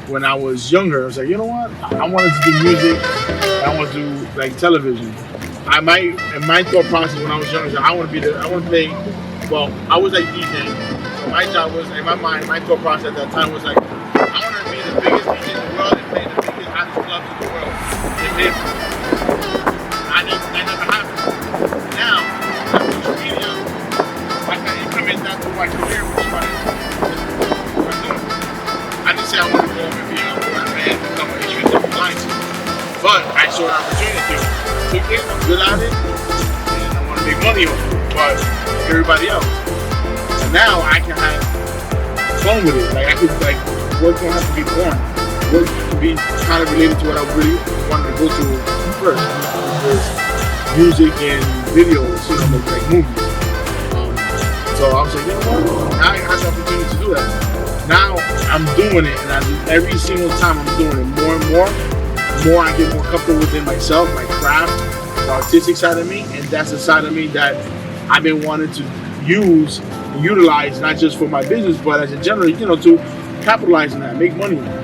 when I was younger. I was like, you know what? I wanted to do music. I want to do like television. I might, in my thought process when I was younger, I want to be the, I want to play. Well, I was like DJing. So my job was in my mind. My thought process at that time was like, I want to be the biggest DJ in the world and play the biggest hottest clubs in the world. And then that never happened. Now, with social media, I can implement that to my career, which is what I'm doing. I didn't say I want to go and be a man, become an HVAC license, but I saw an opportunity. Took it, I'm good at it, and I want to make money on it, but everybody else. And now I can have fun with it. Like I could, like, work don't have to be boring. Work can be kind of related to what I really wanted to go to first, which was music and videos, you know, like movies. So I was like, you know what? Now I have the opportunity to do that. Now I'm doing it, and every single time I'm doing it more and more I get more comfortable within myself, my craft, the artistic side of me, and that's the side of me that I've been wanting to use and utilize, not just for my business, but as a general, you know, to capitalize on that, make money on that.